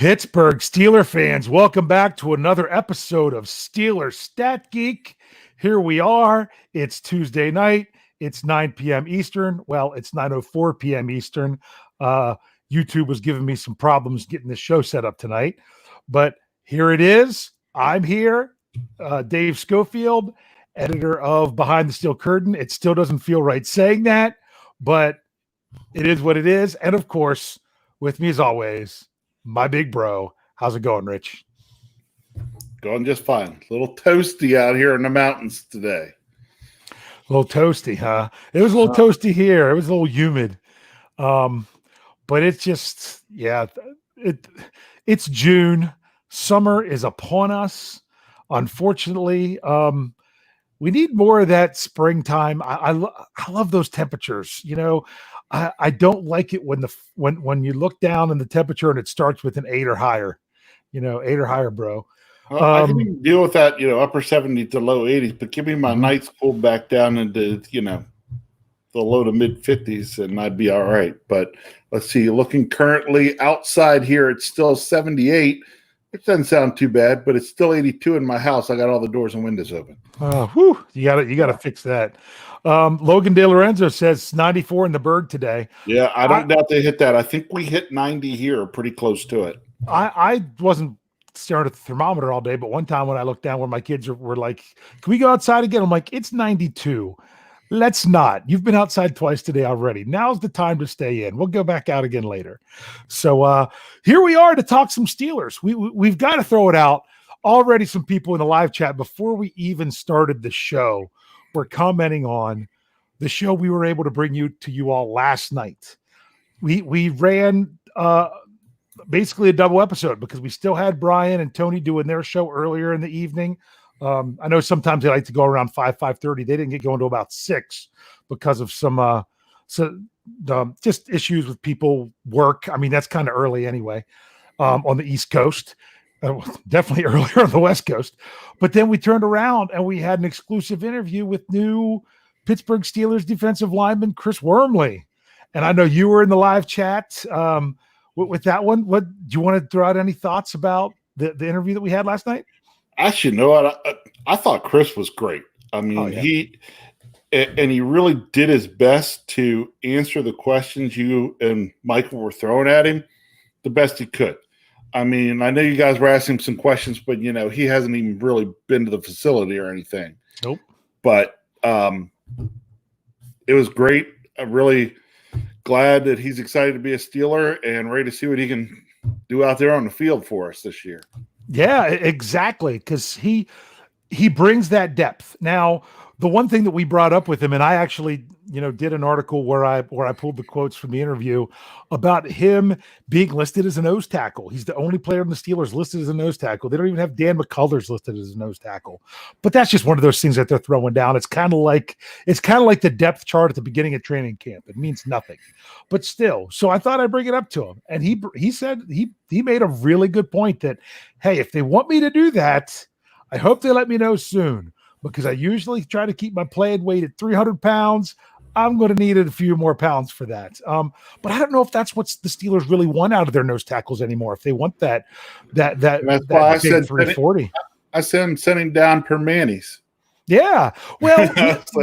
Pittsburgh Steeler fans, welcome back to another episode of Steelers Stat Geek. Here we are. It's Tuesday night. It's 9 p.m. Eastern. Well, it's 9:04 p.m. Eastern. YouTube was giving me some problems getting this show set up tonight, but here it is. I'm here. Dave Schofield, editor of Behind the Steel Curtain. It still doesn't feel right saying that, but it is what it is. And of course, with me as always, my big bro. How's it going, Rich? Going just fine. A little toasty out here in the mountains today. A little toasty, huh? It was a little toasty here. It was a little humid. But it's just, it's June. Summer is upon us. Unfortunately, we need more of that springtime. I love those temperatures. You know, I don't like it when you look down in the temperature and it starts with an 8 or higher. You know, 8 or higher, bro. I can even deal with that, upper 70s to low 80s, but give me my nights pulled back down into, the low to mid 50s and I'd be all right. But let's see, looking currently outside here, it's still 78. It doesn't sound too bad, but it's still 82 in my house. I got all the doors and windows open. You gotta fix that. Logan De Lorenzo says 94 in the Berg today. Yeah, I don't doubt they hit that. I think we hit 90 here, pretty close to it. I wasn't staring at the thermometer all day, but one time when I looked down where my kids were like, can we go outside again? I'm like, it's 92. Let's not. You've been outside twice today already. Now's the time to stay in. We'll go back out again later. So here we are to talk some Steelers. We've got to throw it out. Already some people in the live chat before we even started the show were commenting on the show we were able to bring to you all last night. We ran basically a double episode because we still had Brian and Tony doing their show earlier in the evening. I know sometimes they like to go around 5:30. They didn't get going to about 6 because of some just issues with people work. I mean, that's kind of early anyway on the East Coast. Definitely earlier on the West Coast. But then we turned around and we had an exclusive interview with new Pittsburgh Steelers defensive lineman Chris Wormley. And I know you were in the live chat with that one. What do you want to throw out any thoughts about the interview that we had last night? Actually, no, I thought Chris was great. I mean, he really did his best to answer the questions you and Michael were throwing at him the best he could. I mean, I know you guys were asking him some questions, but, he hasn't even really been to the facility or anything. Nope. But it was great. I'm really glad that he's excited to be a Steeler and ready to see what he can do out there on the field for us this year. Yeah, exactly. Because he brings that depth. Now, the one thing that we brought up with him, and I actually, did an article where I pulled the quotes from the interview about him being listed as a nose tackle. He's the only player in the Steelers listed as a nose tackle. They don't even have Dan McCullers listed as a nose tackle. But that's just one of those things that they're throwing down. It's kind of like the depth chart at the beginning of training camp. It means nothing, but still. So I thought I'd bring it up to him, and he said he made a really good point that, hey, if they want me to do that, I hope they let me know soon, because I usually try to keep my playing weight at 300 pounds. I'm going to need a few more pounds for that. But I don't know if that's what the Steelers really want out of their nose tackles anymore. If they want that that's why I said 340. I said send him down per Manny's. Yeah. Well,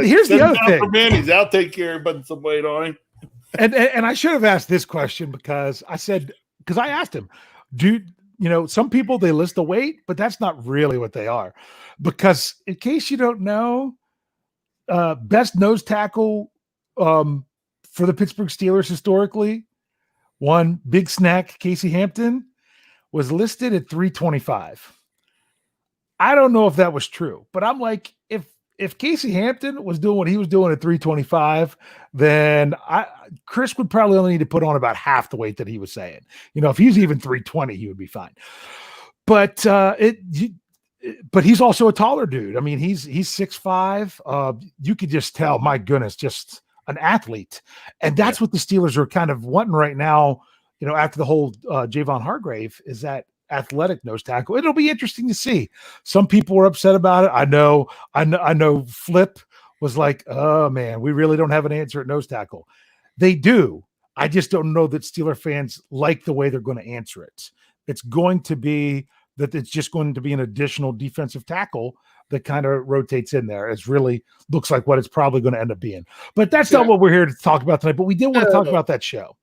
here's the other thing. Per Manny's, I'll take care of putting some weight on him. And I should have asked this question because I asked him, some people, they list the weight, but that's not really what they are. Because in case you don't know, best nose tackle for the Pittsburgh Steelers historically, one big snack, Casey Hampton, was listed at 325. I don't know if that was true, but I'm like, if Casey Hampton was doing what he was doing at 325, then Chris would probably only need to put on about half the weight that he was saying. If he's even 320, he would be fine. But but he's also a taller dude. I mean, he's 6'5". You could just tell, my goodness, just an athlete. And that's what the Steelers are kind of wanting right now, after the whole Javon Hargrave, is that athletic nose tackle. It'll be interesting to see. Some people were upset about it. I know Flip was like, oh man, we really don't have an answer at nose tackle. They do. I just don't know that Steeler fans like the way they're going to answer it. It's going to be that it's just going to be an additional defensive tackle that kind of rotates in there. It's really looks like what it's probably going to end up being. But that's not what we're here to talk about tonight. But we did want to talk about that show.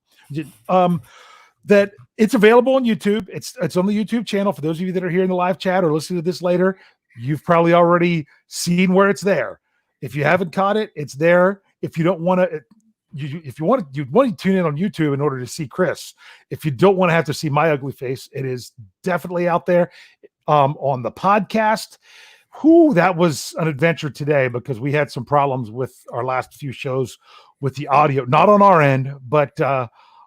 That it's available on YouTube. It's on the YouTube channel. For those of you that are here in the live chat or listening to this later, you've probably already seen where it's there. If you haven't caught it, it's there. If you don't want to, if you want to tune in on YouTube in order to see Chris. If you don't want to have to see my ugly face, it is definitely out there on the podcast. That was an adventure today because we had some problems with our last few shows with the audio, not on our end, but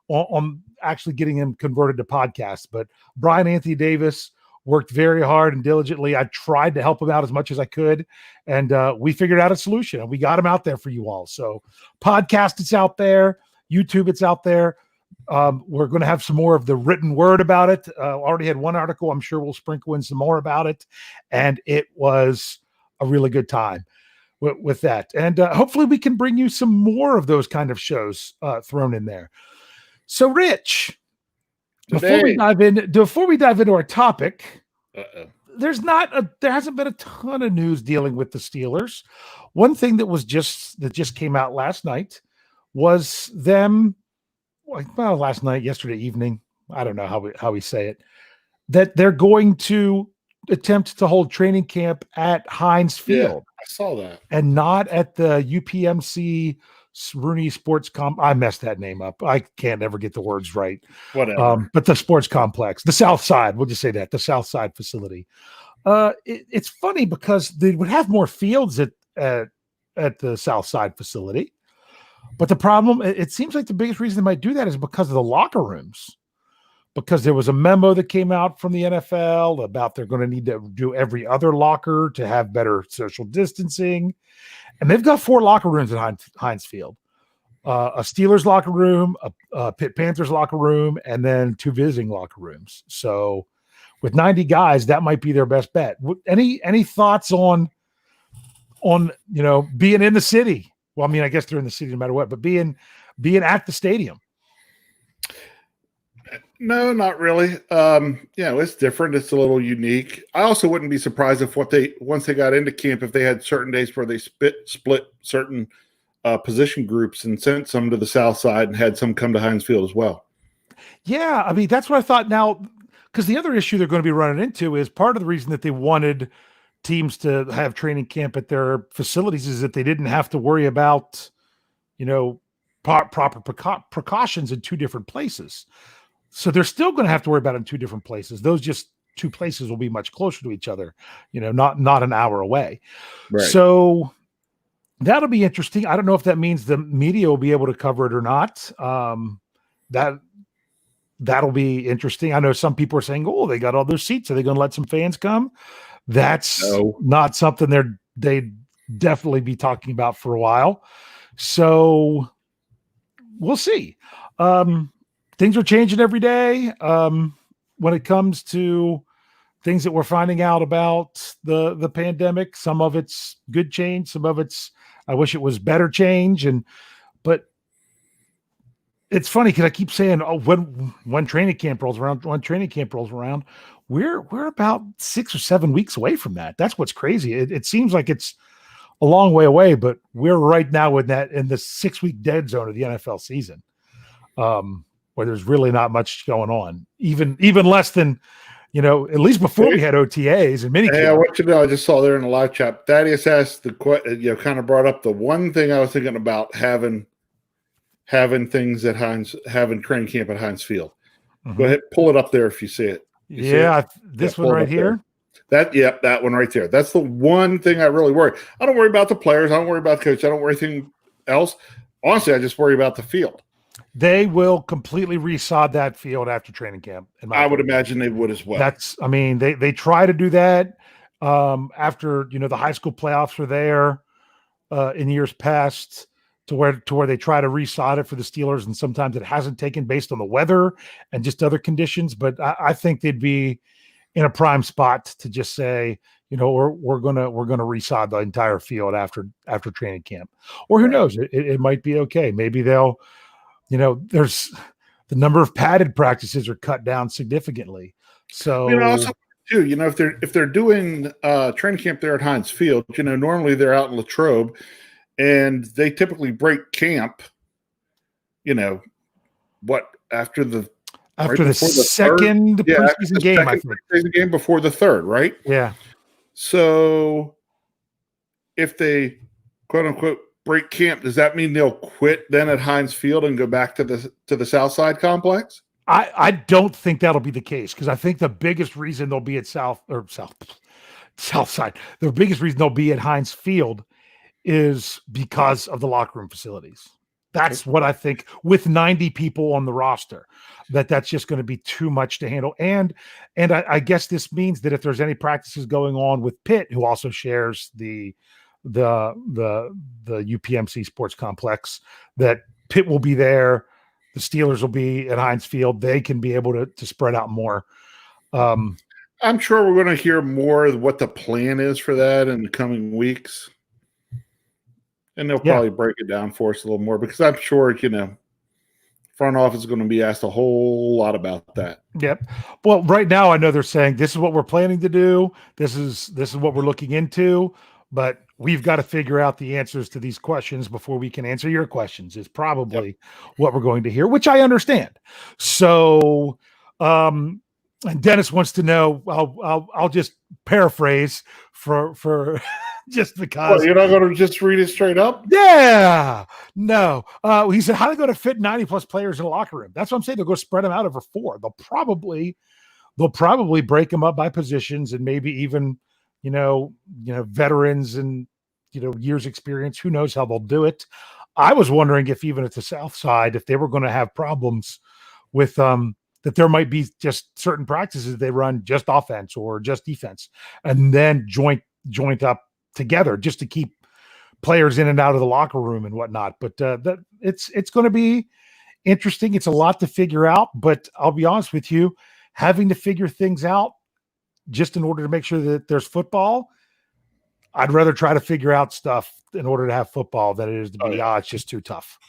on actually getting him converted to podcasts. But Brian Anthony Davis worked very hard and diligently. I tried to help him out as much as I could, and we figured out a solution, and we got him out there for you all. So podcast, it's out there. YouTube, it's out there. We're going to have some more of the written word about it. Already had one article. I'm sure we'll sprinkle in some more about it, and it was a really good time with that. And hopefully we can bring you some more of those kind of shows thrown in there. So, Rich, before we dive into our topic, there hasn't been a ton of news dealing with the Steelers. One thing that just came out last night was them. Well, yesterday evening. I don't know how we say it. That they're going to attempt to hold training camp at Heinz Field. Yeah, I saw that, and not at the UPMC Rooney Sports I messed that name up. I can't ever get the words right. Whatever. But the sports complex, the South Side, we'll just say that, the South Side facility. It's funny because they would have more fields at the South Side facility. But the problem, it seems like the biggest reason they might do that is because of the locker rooms. Because there was a memo that came out from the NFL about they're going to need to do every other locker to have better social distancing. And they've got 4 locker rooms at Heinz Field. A Steelers locker room, a Pitt Panthers locker room, and then 2 visiting locker rooms. So with 90 guys, that might be their best bet. Any thoughts on being in the city? Well, I mean, I guess they're in the city no matter what, but being at the stadium. No, not really. It's different. It's a little unique. I also wouldn't be surprised if once they got into camp, if they had certain days where they split certain position groups and sent some to the South Side and had some come to Heinz Field as well. Yeah, I mean, that's what I thought now, because the other issue they're going to be running into is part of the reason that they wanted teams to have training camp at their facilities is that they didn't have to worry about, proper precautions in 2 different places. So they're still going to have to worry about it in 2 different places. Those just 2 places will be much closer to each other, not an hour away. Right. So that'll be interesting. I don't know if that means the media will be able to cover it or not. That'll be interesting. I know some people are saying, "Oh, they got all those seats. Are they going to let some fans come?" That's not something they'd definitely be talking about for a while. So we'll see. Things are changing every day when it comes to things that we're finding out about the pandemic. Some of it's good change. Some of it's, I wish it was better change. But it's funny because I keep saying, when training camp rolls around, we're about 6 or 7 weeks away from that. That's what's crazy. It seems like it's a long way away, but we're right now in the 6-week dead zone of the NFL season. Where there's really not much going on, even less than, at least before we had OTAs and minicamp. Hey, I want you to know, I just saw there in the live chat, Thaddeus asked kind of brought up the one thing I was thinking about having things at having training camp at Heinz Field. Mm-hmm. Go ahead, pull it up there if you see it. This one right here. That one right there. That's the one thing I really worry. I don't worry about the players. I don't worry about the coach. I don't worry anything else. Honestly, I just worry about the field. They will completely resod that field after training camp. I would imagine they would as well. They try to do that after the high school playoffs were there in years past to where they try to resod it for the Steelers, and sometimes it hasn't taken based on the weather and just other conditions. But I think they'd be in a prime spot to just say, we're gonna resod the entire field after training camp, or who knows? It might be okay. Maybe they'll. There's The number of padded practices are cut down significantly. So also too, if they're doing training camp there at Heinz Field, normally they're out in Latrobe, and they typically break camp. After the second preseason game, I think. Preseason game before the third, right? Yeah. So if they quote unquote break camp, does that mean they'll quit then at Heinz Field and go back to the South Side complex? I don't think that'll be the case, because I think the biggest reason they'll be at South Side, the biggest reason they'll be at Heinz Field is because of the locker room facilities. That's what I think, with 90 people on the roster, that's just going to be too much to handle. And I guess this means that if there's any practices going on with Pitt, who also shares the UPMC sports complex, that Pitt will be there. The Steelers will be at Heinz Field. They can be able to spread out more. I'm sure we're going to hear more of what the plan is for that in the coming weeks. And they'll probably break it down for us a little more, because I'm sure, front office is going to be asked a whole lot about that. Yep. Well, right now I know they're saying this is what we're planning to do. This is what we're looking into, but we've got to figure out the answers to these questions before we can answer your questions, is probably what we're going to hear, which I understand. So, and Dennis wants to know, I'll just paraphrase for just because. Well, you're not going to just read it straight up? Yeah. No. He said, how are they going to fit 90 plus players in a locker room? That's what I'm saying. They'll go spread them out over 4. They'll probably break them up by positions, and maybe even, veterans and, years experience. Who knows how they'll do it? I was wondering if even at the South Side, if they were going to have problems with, that there might be just certain practices they run just offense or just defense, and then joint up together just to keep players in and out of the locker room and whatnot. But it's going to be interesting. It's a lot to figure out, but I'll be honest with you, having to figure things out just in order to make sure that there's football, I'd rather try to figure out stuff in order to have football than it is to be, it's just too tough.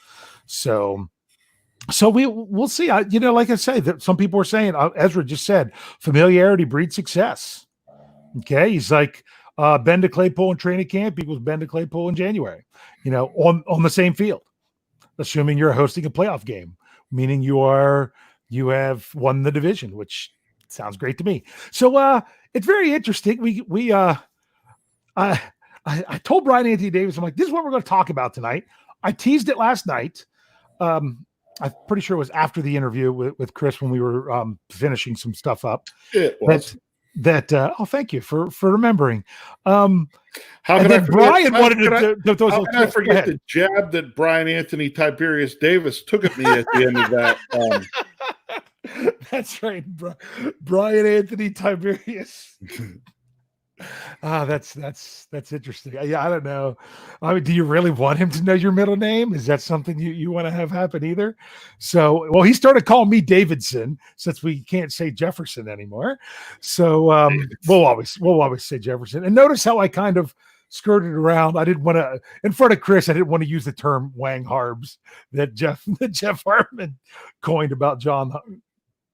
So we'll see. Like I say, that some people are saying, Ezra just said, familiarity breeds success. Okay. He's like, Ben to Claypool in training camp equals Ben to Claypool in January, on the same field, assuming you're hosting a playoff game, meaning you have won the division, which sounds great to me. So it's very interesting. I told Brian Anthony Davis, I'm like, this is what we're going to talk about tonight. I teased it last night. I'm pretty sure it was after the interview with Chris when we were finishing some stuff up. It was. Thank you for remembering. How can I forget, Brian wanted to how can I forget the jab that Brian Anthony Tiberius Davis took at me at the end of that? That's right, Brian Anthony Tiberius. That's interesting. Yeah, I don't know. I mean, do you really want him to know your middle name? Is that something you want to have happen either? So, well, he started calling me Davidson since we can't say Jefferson anymore. So we'll always say Jefferson. And notice how I kind of skirted around. I didn't want to, in front of Chris, I didn't want to use the term Wang Harbs that Jeff Hartman coined about John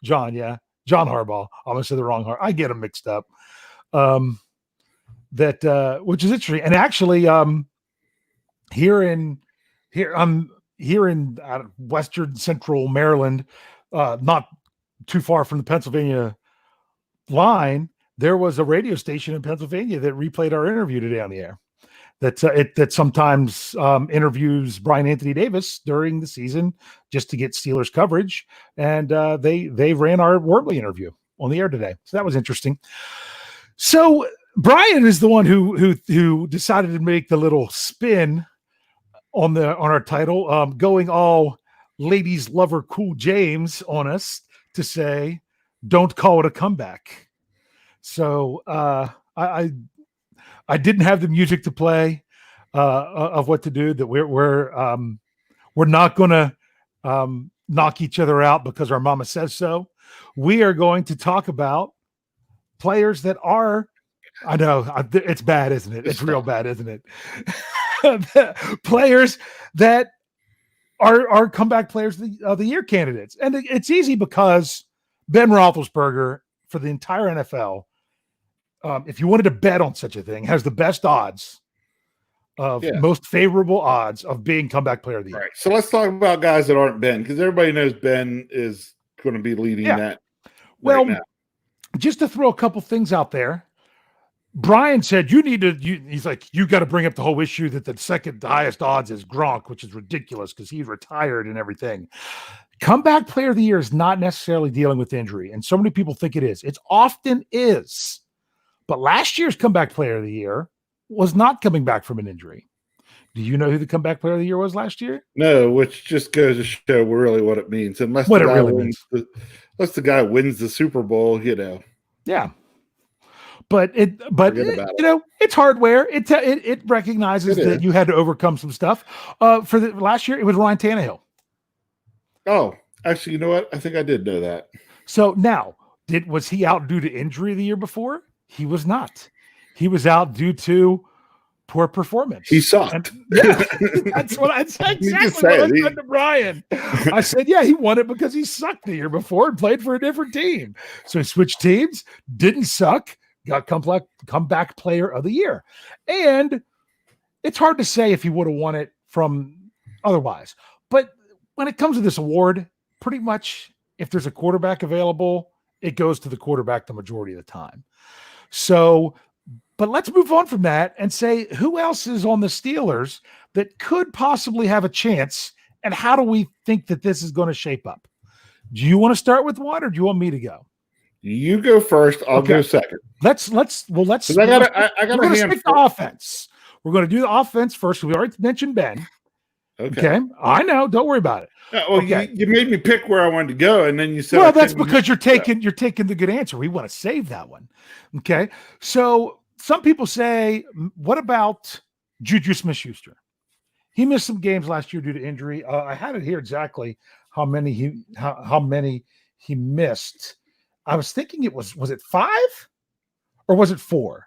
Harbaugh. I almost said the wrong Harbaugh. I get them mixed up. Which is interesting. And actually, here in Western Central Maryland, not too far from the Pennsylvania line, there was a radio station in Pennsylvania that replayed our interview today on the air. That sometimes interviews Brian Anthony Davis during the season just to get Steelers coverage, and they ran our Wormley interview on the air today. So that was interesting. So Brian is the one who decided to make the little spin on our title, going all ladies lover Cool James on us to say, "Don't call it a comeback." So I didn't have the music to play of what to do. That we're not going to knock each other out because our mama says so. We are going to talk about players that are. I know it's bad, isn't it? It's real bad, isn't it? Players that are comeback players of the year candidates. And it's easy because Ben Roethlisberger for the entire NFL, if you wanted to bet on such a thing, has the best odds of most favorable odds of being comeback player of the year. Right. So let's talk about guys that aren't Ben, because everybody knows Ben is going to be leading that. Well, right now. Just to throw a couple things out there, Brian said he's like, you got to bring up the whole issue that the second highest odds is Gronk, which is ridiculous because he's retired and everything. Comeback player of the year is not necessarily dealing with injury. And so many people think it is. It often is. But last year's comeback player of the year was not coming back from an injury. Do you know who the comeback player of the year was last year? No, which just goes to show really what it means. Unless what it really means. Unless the guy wins the Super Bowl, Yeah. But it's hardware. It recognizes that you had to overcome some stuff. For the last year, it was Ryan Tannehill. Oh, actually, you know what? I think I did know that. So now, was he out due to injury the year before? He was not. He was out due to poor performance. He sucked. That's what I said. Exactly what I said to Brian. I said, he won it because he sucked the year before and played for a different team. So he switched teams, didn't suck, got comeback player of the year. And it's hard to say if he would have won it from otherwise. But when it comes to this award, pretty much if there's a quarterback available, it goes to the quarterback the majority of the time. So, but let's move on from that and say, who else is on the Steelers that could possibly have a chance, and how do we think that this is going to shape up? Do you want to start with one, or do you want me to go? You go first. I'll go second. Let's. I got a stick to offense. We're going to do the offense first. We already mentioned Ben. Okay. I know. Don't worry about it. Well, you made me pick where I wanted to go, and then you said, "Well, that's because you're taking the good answer. We want to save that one." Okay. So some people say, "What about JuJu Smith-Schuster? He missed some games last year due to injury. I had it here exactly how many he missed. I was thinking was it 5 or was it 4?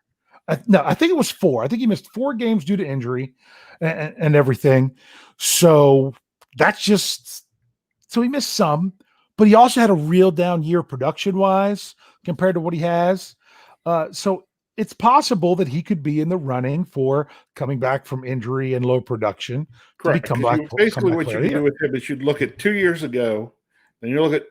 No, I think it was 4. I think he missed 4 games due to injury and everything. So that's so he missed some, but he also had a real down year production wise compared to what he has. So it's possible that he could be in the running for coming back from injury and low production. Correct. Basically, what you can do with him is you'd look at 2 years ago, then you look at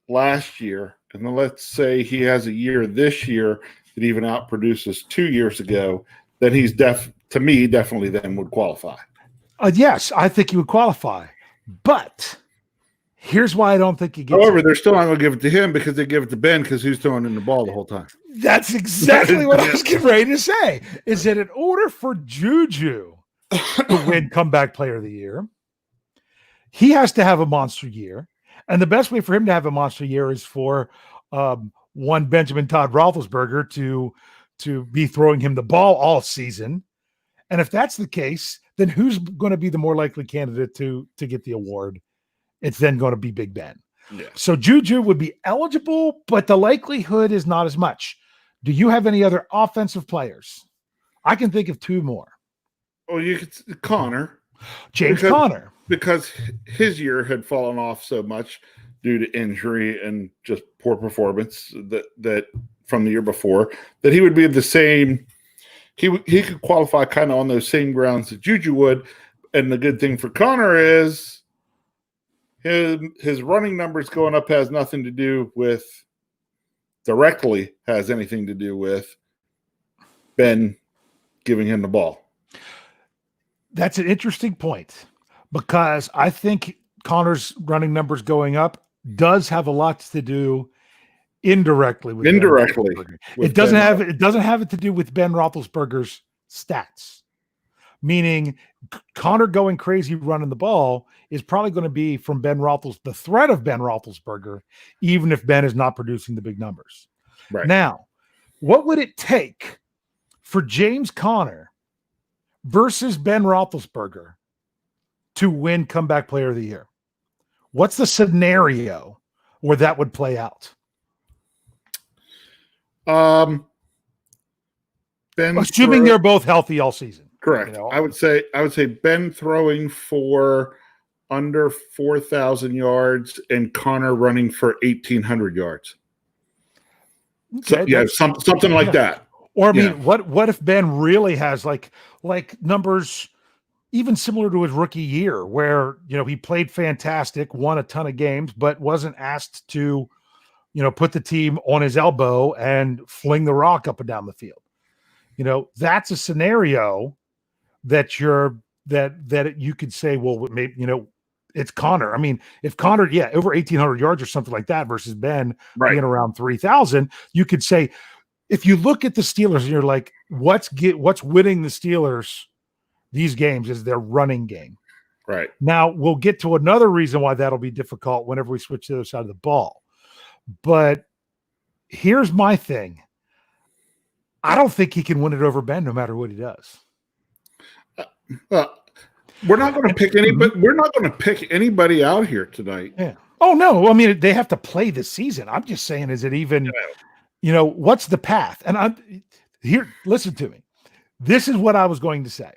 last year, and then let's say he has a year this year that even outproduces 2 years ago, then he's definitely then would qualify. Yes, I think he would qualify. But here's why I don't think he gets However, they're still not going to give it to him because they give it to Ben because he's throwing in the ball the whole time. That's exactly what I was getting ready to say, is that in order for JuJu to win comeback player of the year, he has to have a monster year. And the best way for him to have a monster year is for one Benjamin Todd Roethlisberger to be throwing him the ball all season. And if that's the case, then who's going to be the more likely candidate to get the award? It's then going to be Big Ben. Yeah. So JuJu would be eligible, but the likelihood is not as much. Do you have any other offensive players? I can think of 2 more. Oh, you could Connor. James Conner. Because his year had fallen off so much due to injury and just poor performance that from the year before, that he would be the same. He could qualify kind of on those same grounds that JuJu would. And the good thing for Connor is his running numbers going up has nothing to do with directly has anything to do with Ben giving him the ball. That's an interesting point, because I think Connor's running numbers going up does have a lot to do indirectly with Ben Roethlisberger. It doesn't have it to do with Ben Roethlisberger's stats. Meaning Connor going crazy running the ball is probably going to be from the threat of Ben Roethlisberger, even if Ben is not producing the big numbers. Right. Now, what would it take for James Conner versus Ben Roethlisberger to win comeback player of the year? What's the scenario where that would play out? Assuming they're both healthy all season. Correct. I would say Ben throwing for under 4,000 yards and Connor running for 1,800 yards. Okay, So, something like that. Or I mean, what if Ben really has like numbers even similar to his rookie year, where he played fantastic, won a ton of games, but wasn't asked to put the team on his elbow and fling the rock up and down the field. That's a scenario that you could say, well, maybe it's Connor. I mean, if Connor, over 1,800 yards or something like that versus Ben being around 3,000, you could say, if you look at the Steelers and you're like, what's winning the Steelers these games is their running game. Right. Now we'll get to another reason why that'll be difficult whenever we switch to the other side of the ball. But here's my thing. I don't think he can win it over Ben no matter what he does. We're not going to pick anybody. We're not going to pick anybody out here tonight. Yeah. Oh no. I mean, they have to play this season. I'm just saying, is it even, what's the path? And listen to me. This is what I was going to say,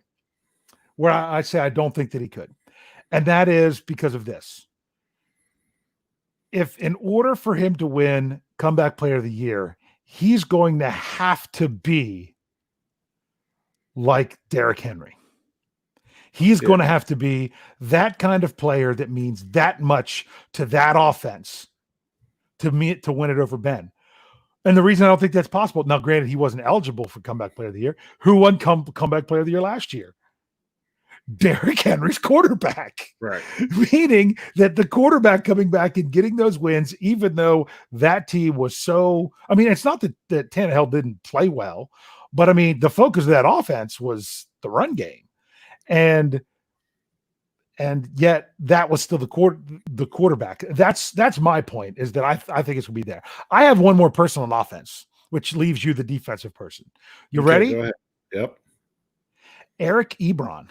where I say I don't think that he could. And that is because of this. If in order for him to win Comeback Player of the Year, he's going to have to be like Derrick Henry. He's going to have to be that kind of player that means that much to that offense to win it over Ben. And the reason I don't think that's possible, now granted, he wasn't eligible for Comeback Player of the Year. Who won Comeback Player of the Year last year? Derrick Henry's quarterback. Right. Meaning that the quarterback coming back and getting those wins, even though that team was so, I mean, it's not that Tannehill didn't play well, but I mean, the focus of that offense was the run game. And yet that was still the quarterback. That's my point, is that I think it's going to be there. I have one more person on offense, which leaves you the defensive person. You ready? Go ahead. Yep. Eric Ebron.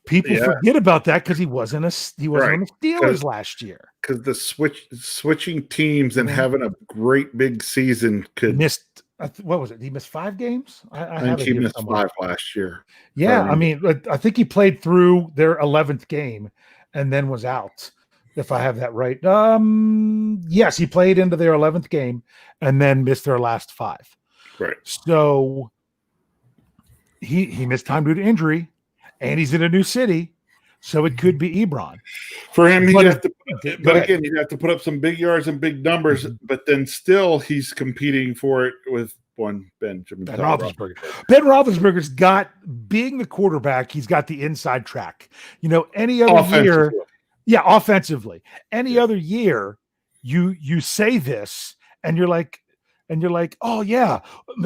People forget about that because he wasn't on the Steelers last year. Because the switching teams and having a great big season could missed. What was it? He missed 5 games. I think he missed 5 last year. Yeah, I mean, I think he played through their 11th game and then was out. If I have that right. Yes, he played into their 11th game and then missed their last 5. Right. So he missed time due to injury. And he's in a new city, so it could be Ebron. For him, he'd have to put up some big yards and big numbers, but then still he's competing for it with Ben Roethlisberger. Ben Roethlisberger's got, being the quarterback, he's got the inside track. Any other year, offensively. Any other year, you say this, and you're like, oh yeah,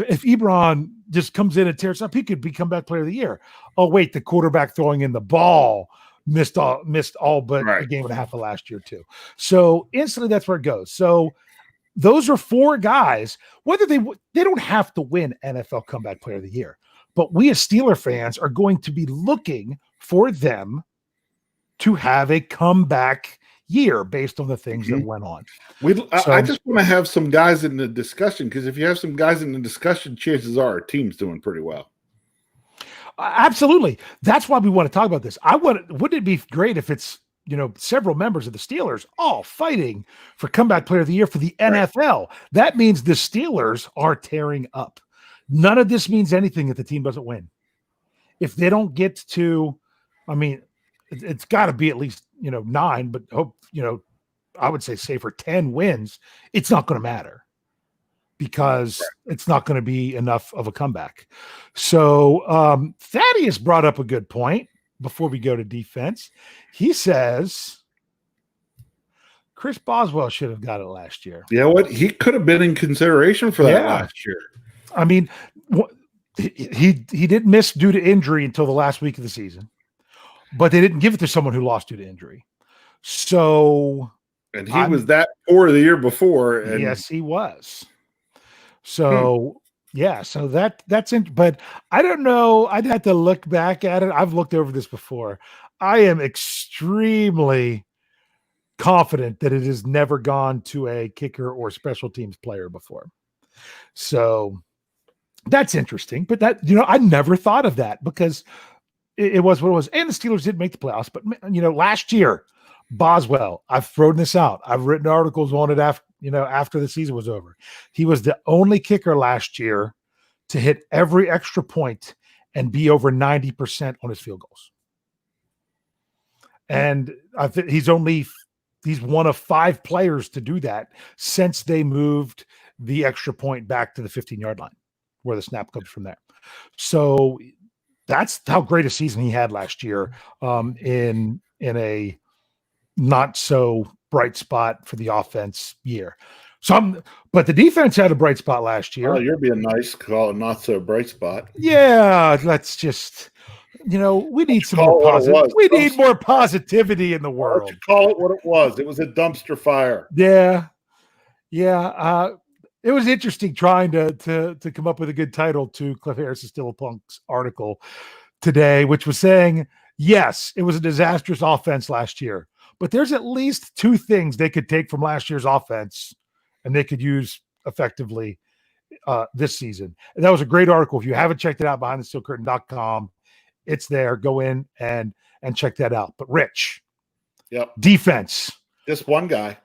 if Ebron just comes in and tears up, he could be Comeback Player of the Year. Oh wait, the quarterback throwing in the ball missed all but a game and a half of last year too. So instantly, that's where it goes. So those are 4 guys. Whether they don't have to win NFL Comeback Player of the Year, but we as Steeler fans are going to be looking for them to have a comeback year based on the things that went on. I just want to have some guys in the discussion, because if you have some guys in the discussion, chances are our team's doing pretty well. Absolutely. That's why we want to talk about this. Wouldn't it be great if it's, several members of the Steelers all fighting for Comeback Player of the Year for the NFL? That means the Steelers are tearing up. None of this means anything if the team doesn't win. If they don't get to, I mean, it's got to be at least 9, but hope I would say for 10 wins, it's not going to matter, because it's not going to be enough of a comeback. So Thaddeus brought up a good point before we go to defense. He says Chris Boswell should have got it last year. Yeah, what, he could have been in consideration for that last year. I mean, he didn't miss due to injury until the last week of the season, but they didn't give it to someone who lost due to injury. So, and he was that poor the year before. And yes, he was. So, so that's it. But I don't know. I'd have to look back at it. I've looked over this before. I am extremely confident that it has never gone to a kicker or special teams player before. So that's interesting. But that, I never thought of that, because it was what it was. And the Steelers didn't make the playoffs. But, last year, Boswell, I've thrown this out. I've written articles on it after the season was over. He was the only kicker last year to hit every extra point and be over 90% on his field goals. And I think he's one of 5 players to do that since they moved the extra point back to the 15-yard line, where the snap comes from there. So that's how great a season he had last year, in a not so bright spot for the offense year. But the defense had a bright spot last year. Oh, you're being nice, call it not so bright spot. Yeah, let's just, we need some more positive. We need more positivity in the world. Why don't you call it what it was? It was a dumpster fire. Yeah. It was interesting trying to come up with a good title to Cliff Harris's Still a Punk's article today, which was saying, yes, it was a disastrous offense last year, but there's at least 2 things they could take from last year's offense and they could use effectively this season. And that was a great article. If you haven't checked it out, behindthesteelcurtain.com, it's there. Go in and check that out. But Rich, defense. Just one guy.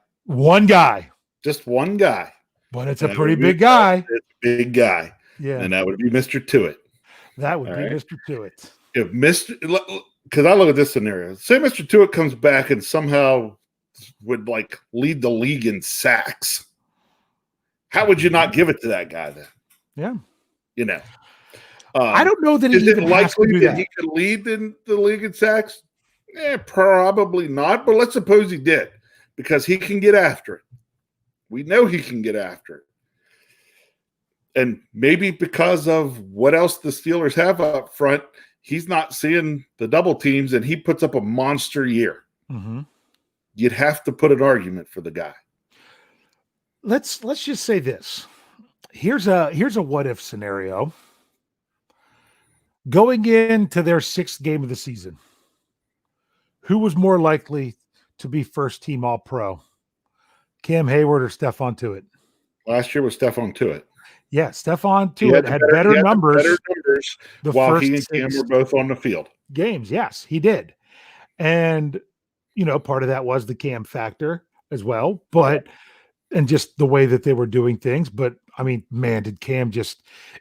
Just one guy. But it's a pretty big guy. It's a big guy. Yeah. And that would be Mr. Tuitt. That would be Mr. Tuitt. Because I look at this scenario. Say Mr. Tuitt comes back and somehow would lead the league in sacks. How would you not give it to that guy then? Yeah. I don't know that he even has to do that. He could lead in the league in sacks? Probably not. But let's suppose he did, because he can get after it. We know he can get after it. And maybe because of what else the Steelers have up front, he's not seeing the double teams, and he puts up a monster year. Mm-hmm. You'd have to put an argument for the guy. Let's just say this. Here's a what if scenario. Going into their 6th game of the season, who was more likely to be first team All-Pro? Cam Hayward or Stephon Tuitt? Last year was Stephon Tuitt. Yeah, Stephon Tuitt had better numbers while he and Cam were both on the field. Games, yes, he did. And, part of that was the Cam factor as well, and just the way that they were doing things. But, man, did Cam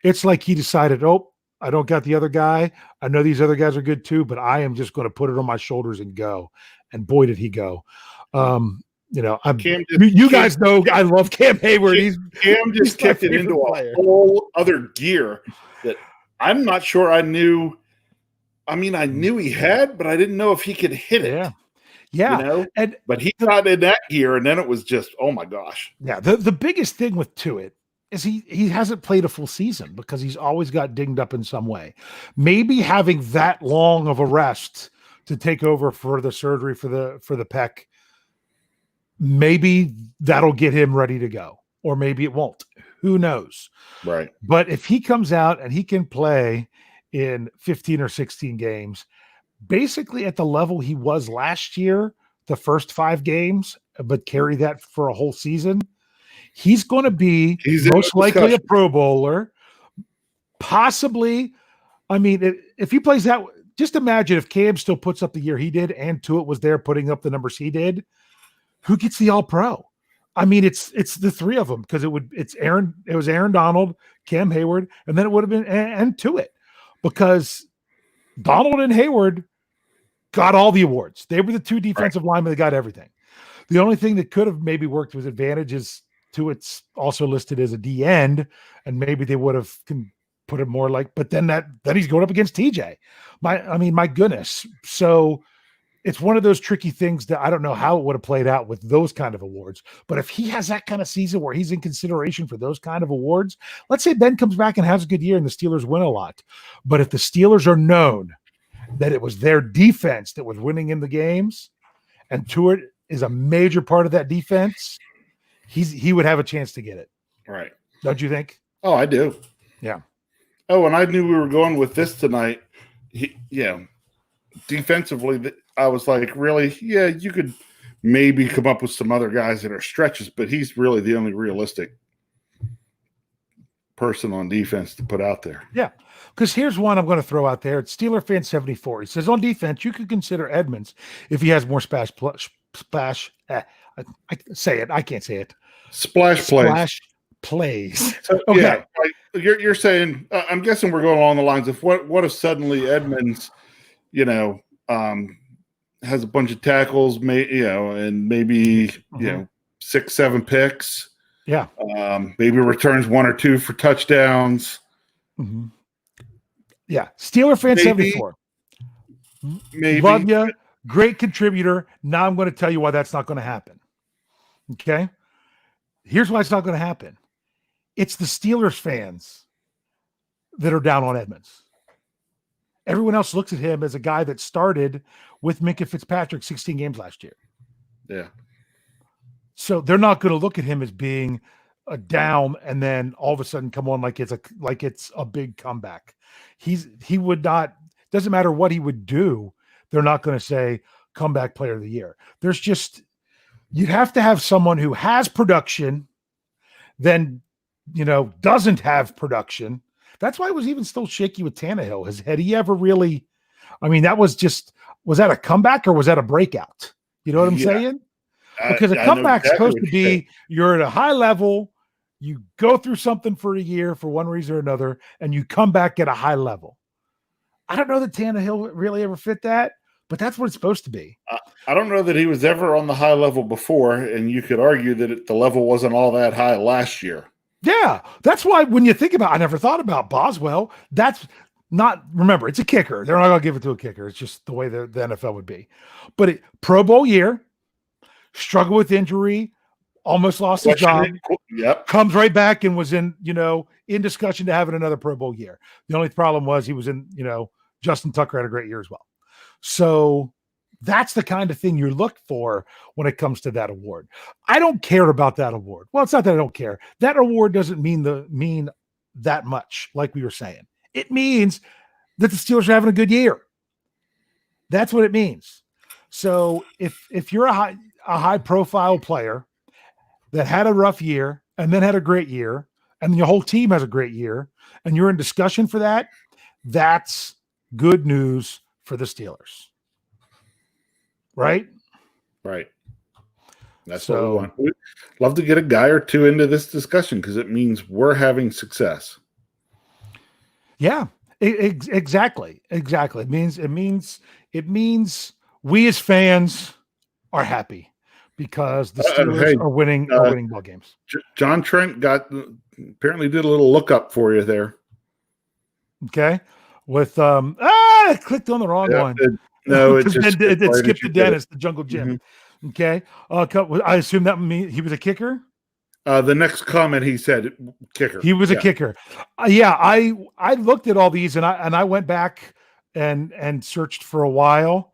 it's like he decided, I don't got the other guy. I know these other guys are good too, but I am just going to put it on my shoulders and go. And boy, did he go. You guys know I love Cam Hayward. Cam just kicked it into a whole other gear that I'm not sure I knew. I knew he had, but I didn't know if he could hit it. Yeah. But he got in that gear, and then it was just, oh my gosh. Yeah. The biggest thing with Tuitt is he hasn't played a full season because he's always got dinged up in some way. Maybe having that long of a rest to take over for the surgery for the pec, maybe that'll get him ready to go, or maybe it won't. Who knows? Right. But if he comes out and he can play in 15 or 16 games, basically at the level he was last year, the first 5 games, but carry that for a whole season, he's going to be most likely a Pro Bowler. Possibly, if he plays that, just imagine if Cam still puts up the year he did and Tuitt was there putting up the numbers he did. Who gets the All-Pro? It's the 3 of them, because it was Aaron Donald, Cam Hayward, and then it would have been and Tuitt, because Donald and Hayward got all the awards. They were the 2 defensive linemen that got everything. The only thing that could have maybe worked with advantage is Tuitt's also listed as a D end, and maybe they would have put it more but then he's going up against TJ. My goodness. So it's one of those tricky things that I don't know how it would have played out with those kind of awards. But if he has that kind of season where he's in consideration for those kind of awards, let's say Ben comes back and has a good year and the Steelers win a lot. But if the Steelers are known that it was their defense that was winning in the games, and Tuitt is a major part of that defense, he would have a chance to get it. Right. Don't you think? Oh, I do. Yeah. Oh, and I knew we were going with this tonight. Defensively, I was like, really? Yeah, you could maybe come up with some other guys that are stretches, but he's really the only realistic person on defense to put out there. Yeah, because here's one I'm going to throw out there. It's Steeler fan 74. He says on defense, you could consider Edmonds if he has more splash. I say it. I can't say it. Splash plays. So, Okay. Yeah, like you're saying. I'm guessing we're going along the lines of what if suddenly Edmonds, has a bunch of tackles, and maybe 6-7 picks. Yeah. Maybe returns 1 or 2 for touchdowns. Mm-hmm. Yeah. Steeler fan 74. Maybe. Love you. Great contributor. Now I'm going to tell you why that's not going to happen. Okay. Here's why it's not going to happen. It's the Steelers fans that are down on Edmonds. Everyone else looks at him as a guy that started with Minkah Fitzpatrick 16 games last year. Yeah. So they're not going to look at him as being a down and then all of a sudden come on like it's a big comeback. He would not, doesn't matter what he would do. They're not going to say comeback player of the year. There's just, you'd have to have someone who has production, then, doesn't have production. That's why it was even still shaky with Tannehill. Had he ever really, was that a comeback or was that a breakout? You know what I'm saying? Because a comeback's supposed to be, you're at a high level, you go through something for a year for one reason or another, and you come back at a high level. I don't know that Tannehill really ever fit that, but that's what it's supposed to be. I don't know that he was ever on the high level before, and you could argue that the level wasn't all that high last year. Yeah, that's why when you think about, I never thought about Boswell. That's not, remember, it's a kicker. They're not going to give it to a kicker. It's just the way the NFL would be. But Pro Bowl year, struggled with injury, almost lost his job. Yep. Comes right back and was in discussion to having another Pro Bowl year. The only problem was he was in, Justin Tucker had a great year as well. So that's the kind of thing you look for when it comes to that award. I don't care about that award. Well, it's not that I don't care. That award doesn't mean that much, like we were saying. It means that the Steelers are having a good year. That's what it means. So if you're a high profile player that had a rough year and then had a great year, and your whole team has a great year, and you're in discussion for that, that's good news for the Steelers. Right? Right. That's what we want. We'd love to get a guy or two into this discussion because it means we're having success. Yeah, exactly. Exactly. It means we as fans are happy because the Steelers are winning ball games. John Trent apparently did a little lookup for you there. Okay. With I clicked on the wrong one. It skipped the dentist, the Jungle Gym. Mm-hmm. Okay. I assume that means he was a kicker. The next comment he said kicker. He was a kicker. I looked at all these and I went back and searched for a while.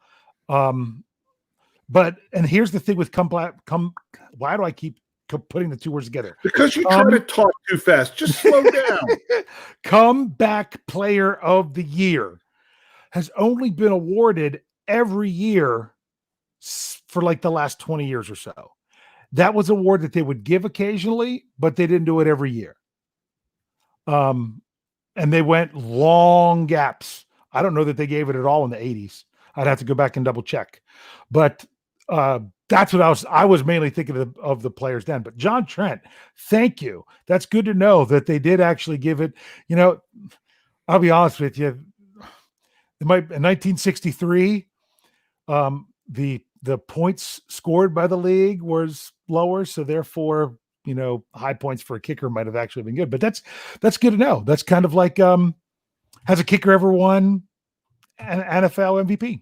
But here's the thing with why do I keep putting the two words together? Because you try to talk too fast. Just slow down. Comeback player of the year has only been awarded every year for like the last 20 years or so. That was an award that they would give occasionally, but they didn't do it every year. And they went long gaps. I don't know that they gave it at all in the 80s. I'd have to go back and double check. But that's what I was mainly thinking of the players then. But John Trent, thank you. That's good to know that they did actually give it. I'll be honest with you. In 1963, the points scored by the league was lower, so therefore, high points for a kicker might have actually been good. But that's good to know. That's kind of like, has a kicker ever won an NFL MVP?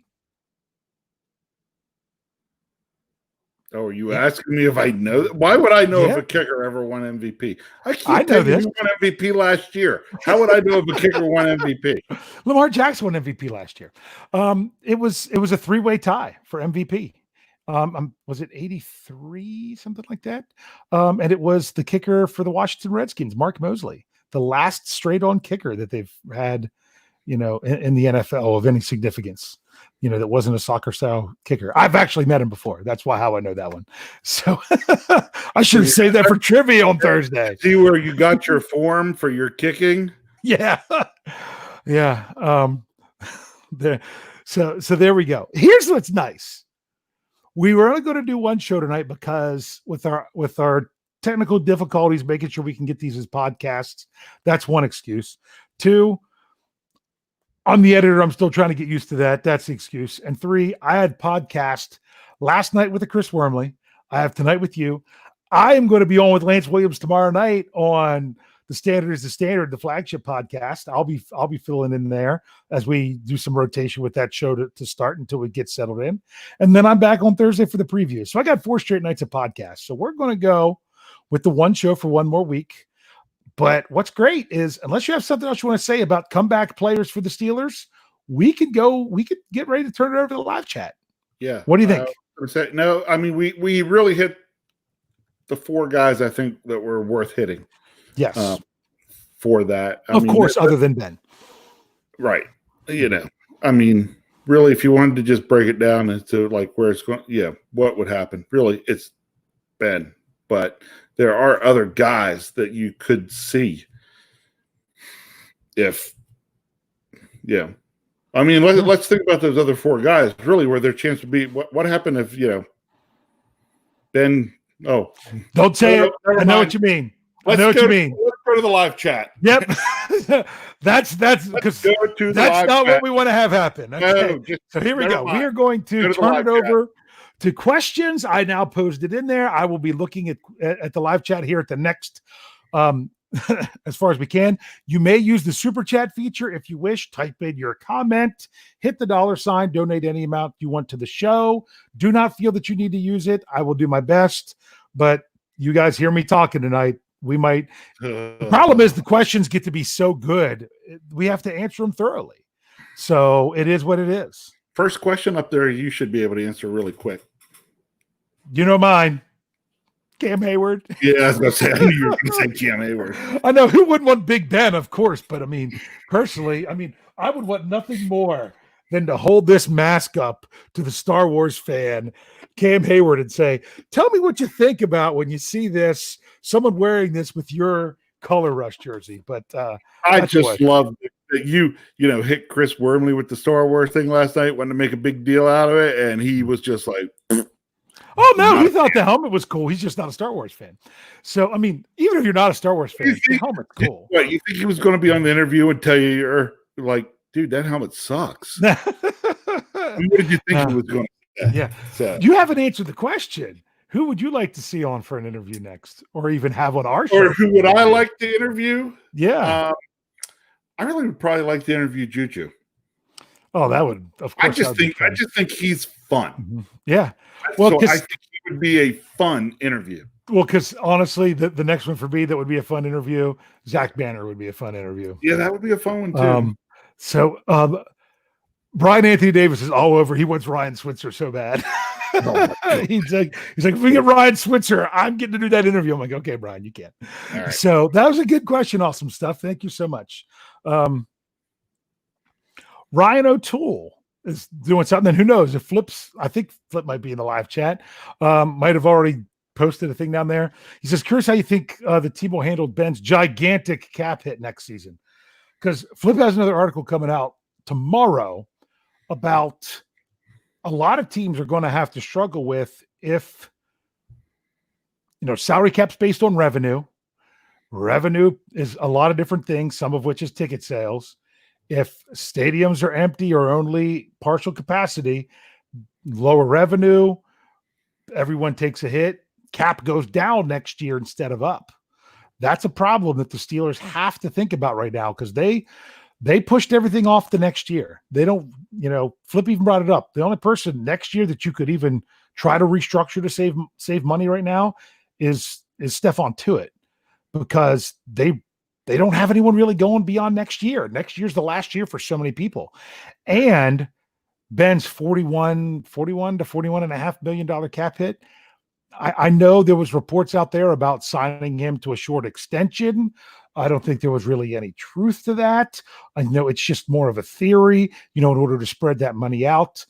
Oh, are you asking me if I know? Why would I know if a kicker ever won MVP? I know this. He won MVP last year. How would I know if a kicker won MVP? Lamar Jackson won MVP last year. It was a 3-way tie for MVP. Was it 83, something like that? And it was the kicker for the Washington Redskins, Mark Mosley, the last straight-on kicker that they've had in the NFL of any significance, that wasn't a soccer style kicker. I've actually met him before. That's how I know that one. So I should have saved that for trivia on Thursday. See where you got your form for your kicking? Yeah. Yeah. So there we go. Here's what's nice. We were only going to do one show tonight because with our technical difficulties, making sure we can get these as podcasts. That's one excuse. Two, I'm the editor. I'm still trying to get used to that. That's the excuse. And three, I had podcast last night with Chris Wormley. I have tonight with you. I am going to be on with Lance Williams tomorrow night on The Standard is the Standard, the flagship podcast. I'll be filling in there as we do some rotation with that show to start until we get settled in. And then I'm back on Thursday for the preview. So I got 4 straight nights of podcasts. So we're going to go with the one show for one more week. But what's great is, unless you have something else you want to say about comeback players for the Steelers, we could get ready to turn it over to the live chat. Yeah. What do you think? No, I mean, we really hit the 4 guys I think that were worth hitting. Yes. For that. Of course, other than Ben. Right. I mean, really, if you wanted to just break it down as to like where it's going, what would happen? Really, it's Ben. But there are other guys that you could see I mean, let's think about those other 4 guys, really, where their chance would be. What happened if, Ben, don't say it. I know what you mean. I know what you mean. Let's go to the live chat. Yep. that's because that's not what we want to have happen. Okay. No, so here we go. We are going to turn it over to questions. I now posed it in there. I will be looking at the live chat here at the next as far as we can. You may use the super chat feature if you wish. Type in your comment, hit the $, donate any amount you want to the show. Do not feel that you need to use it. I will do my best, but you guys hear me talking tonight. We might. The problem is the questions get to be so good, we have to answer them thoroughly. So it is what it is. First question up there, you should be able to answer really quick. Mine. Cam Hayward. Yeah, I was going to say, I knew you were going to say Cam Hayward. I know, who wouldn't want Big Ben, of course, but I mean, personally, I would want nothing more than to hold this mask up to the Star Wars fan, Cam Hayward, and say, tell me what you think about when you see this, someone wearing this with your Color Rush jersey. But I just love that you hit Chris Wormley with the Star Wars thing last night, wanted to make a big deal out of it, and he was just like, oh, no, he thought the helmet was cool. He's just not a Star Wars fan. So, I mean, even if you're not a Star Wars fan, the helmet's cool. What, you think he was going to be on the interview and tell you, you're like, dude, that helmet sucks? What did you think he was going to say? Yeah. So. You haven't answered the question. Who would you like to see on for an interview next, or even have on our show? Or who would I like to interview? Yeah. I really would probably like to interview JuJu. Oh, that would, of course. I just think he's fun. Mm-hmm. Yeah. Well, I think he would be a fun interview. Well, because honestly, the next one for me that would be a fun interview, Zach Banner would be a fun interview. Yeah, that would be a fun one too. Brian Anthony Davis is all over. He wants Ryan Switzer so bad. He's like, if we get Ryan Switzer, I'm getting to do that interview. I'm like, okay, Brian, you can. Right. So that was a good question. Awesome stuff. Thank you so much. Ryan O'Toole is doing something. And who knows if I think Flip might be in the live chat. Might have already posted a thing down there. He says, curious how you think the team will handle Ben's gigantic cap hit next season. Because Flip has another article coming out tomorrow about a lot of teams are going to have to struggle with if, salary cap's based on revenue. Revenue is a lot of different things, some of which is ticket sales. If stadiums are empty or only partial capacity, lower revenue, everyone takes a hit. Cap goes down next year instead of up. That's a problem that the Steelers have to think about right now because they pushed everything off the next year. They don't, Flip even brought it up. The only person next year that you could even try to restructure to save money right now is Stephon Tuitt because they don't have anyone really going beyond next year. Next year's the last year for so many people. And Ben's $41 to $41.5 million cap hit. I know there was reports out there about signing him to a short extension. I don't think there was really any truth to that. I know it's just more of a theory, in order to spread that money out.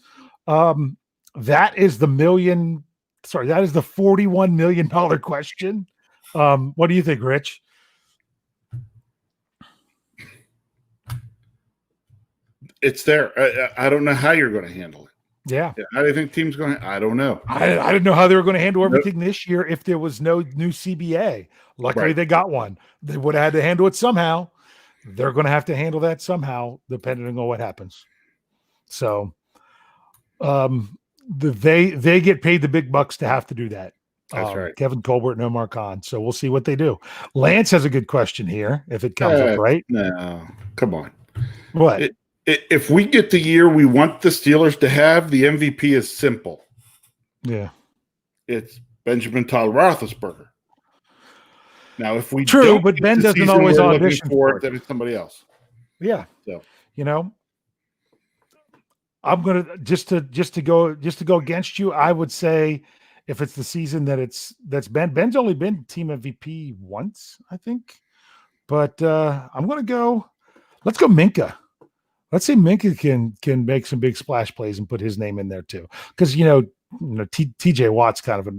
That is the $41 million question. What do you think, Rich? It's there. I don't know how you're going to handle it. Yeah. How do you think teams going to? I don't know. I didn't know how they were going to handle everything this year if there was no new CBA. Luckily, they got one. They would have had to handle it somehow. They're going to have to handle that somehow, depending on what happens. So, they get paid the big bucks to have to do that. That's right. Kevin Colbert and Omar Khan. So we'll see what they do. Lance has a good question here, if it comes up, right? No, come on. What? If we get the year we want the Steelers to have, the MVP is simple. Yeah. It's Benjamin Todd Roethlisberger. Now, if we True, but Ben doesn't always audition for it. Then it's somebody else. Yeah. So, I'm gonna just to go against you. I would say if it's the season that's Ben's only been team MVP once, I think. But I'm gonna go. Let's go Minka. Let's say Minka can make some big splash plays and put his name in there too, because TJ Watt's kind of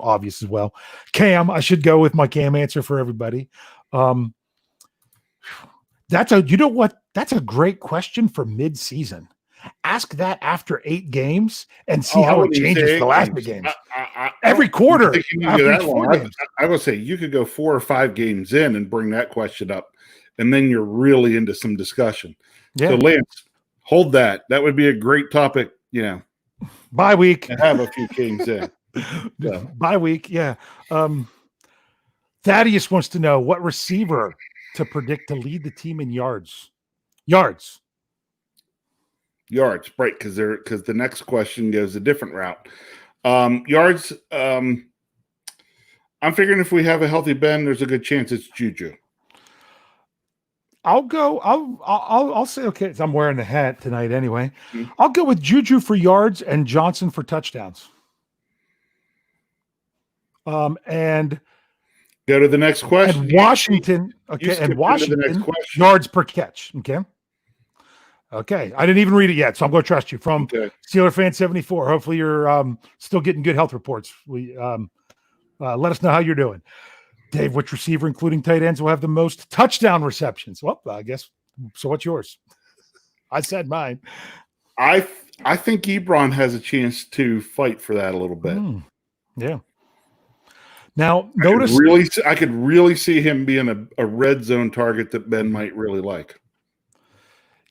obvious as well. Cam, I should go with my Cam answer for everybody. That's a great question for mid-season. Ask that after 8 games and see how it changes the last 8 games. Every quarter. I would say you could go 4 or 5 games in and bring that question up, and then you're really into some discussion. Yeah. So, Lance, hold that. That would be a great topic, Bye week. To have a few games in. So. Bye week, yeah. Thaddeus wants to know what receiver to predict to lead the team in yards. Yards, right? Because the next question goes a different route. Yards. I'm figuring if we have a healthy Ben, there's a good chance it's JuJu. I'll say, okay, I'm wearing the hat tonight anyway. Mm-hmm. I'll go with JuJu for yards and Johnson for touchdowns. And go to the next question. And Washington, yards per catch. Okay. I didn't even read it yet, so I'm going to trust you. From Steeler Fan 74. Hopefully you're still getting good health reports. Let us know how you're doing. Dave, which receiver, including tight ends, will have the most touchdown receptions? Well, I guess. So what's yours? I said mine. I think Ebron has a chance to fight for that a little bit. Yeah. Now, I could really see him being a red zone target that Ben might really like.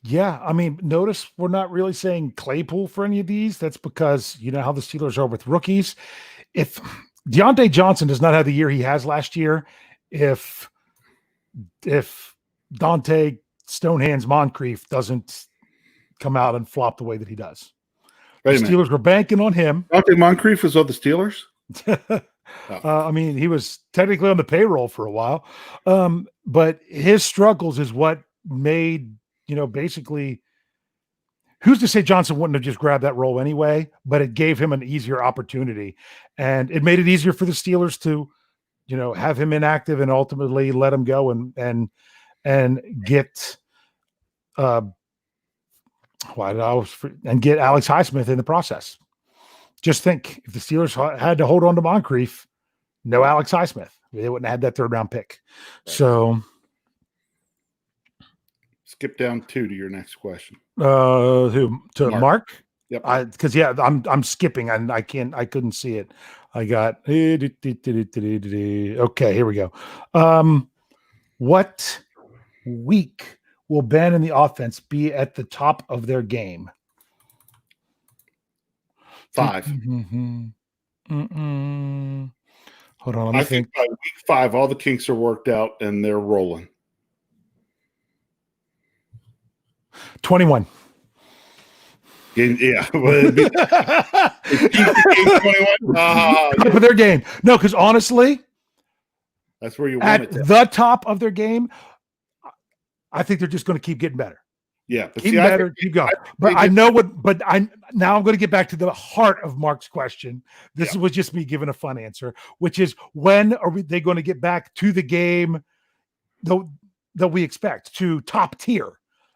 Yeah, I mean, notice we're not really saying Claypool for any of these. That's because you know how the Steelers are with rookies. If Deontay Johnson does not have the year he has last year, if Dante Stonehands Moncrief doesn't come out and flop the way that he does. The Steelers were banking on him. Dante Moncrief was on the Steelers? I mean, he was technically on the payroll for a while. But his struggles is what made, basically, who's to say Johnson wouldn't have just grabbed that role anyway, but it gave him an easier opportunity. And it made it easier for the Steelers to, have him inactive and ultimately let him go and get get Alex Highsmith in the process. Just think, if the Steelers had to hold on to Moncrief, no Alex Highsmith, they wouldn't have had that 3rd round pick. Right. So skip down 2 to your next question. Mark? Yep. Because I'm skipping and I couldn't see it. I got okay. Here we go. What week will Ben and the offense be at the top of their game? 5. Hold on. I think by week 5, all the kinks are worked out and they're rolling. 21. Yeah. Top of their game. No, because honestly, that's where you want it. At the top of their game, I think they're just going to keep getting better. Yeah, but keep going. But I know what. But now I'm going to get back to the heart of Mark's question. This was just me giving a fun answer, which is when are they going to get back to the game that we expect to top tier.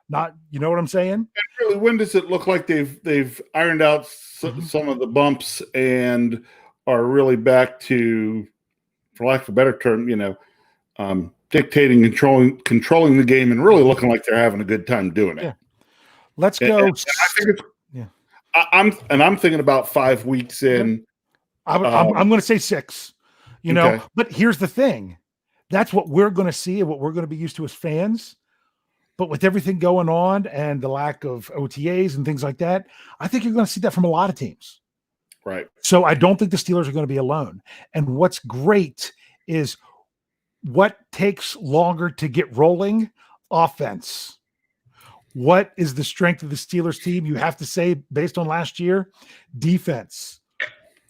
Not, you know what I'm saying? And really, when does it look like they've ironed out some of the bumps and are really back to, for lack of a better term, dictating, controlling the game, and really looking like they're having a good time doing it. Yeah. Let's go. And I think I'm thinking about 5 weeks in. I'm going to say 6. But here's the thing: that's what we're going to see and what we're going to be used to as fans. But with everything going on and the lack of OTAs and things like that, I think you're going to see that from a lot of teams. Right. So I don't think the Steelers are going to be alone. And what's great is what takes longer to get rolling? Offense. What is the strength of the Steelers team? You have to say, based on last year, defense.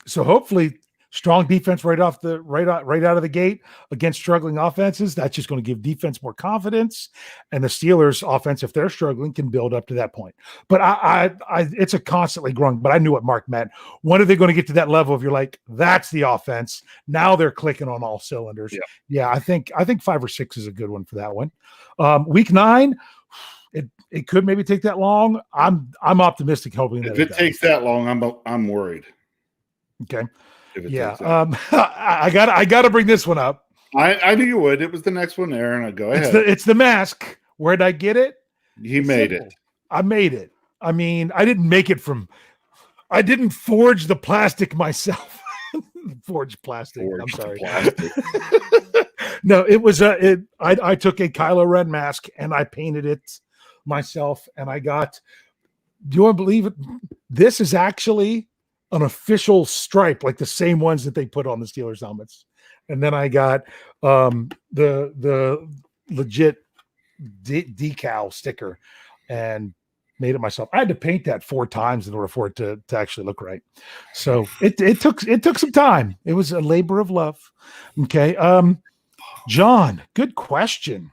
So hopefully strong defense right out of the gate against struggling offenses. That's just going to give defense more confidence. And the Steelers offense, if they're struggling, can build up to that point. But I it's a constantly growing, but I knew what Mark meant. When are they going to get to that level? If you're like, that's the offense. Now they're clicking on all cylinders. Yeah. I think 5 or 6 is a good one for that one. Week 9, it could maybe take that long. I'm optimistic, hoping that if it takes that long, I'm worried. Okay. Yeah. I gotta bring this one up. I knew you would. It was the next one there, and I go ahead. It's the mask. Where'd I get it? He made it. I made it. I mean, I didn't make it I didn't forge the plastic myself. Forge plastic. I'm sorry. Plastic. No, it was I took a Kylo Ren mask and I painted it myself, and I got. Do you want to believe it? This is actually an official stripe, like the same ones that they put on the Steelers helmets. And then I got the legit decal sticker and made it myself. I had to paint that 4 times in order for it to actually look right. So it took some time. It was a labor of love. Okay. John, good question.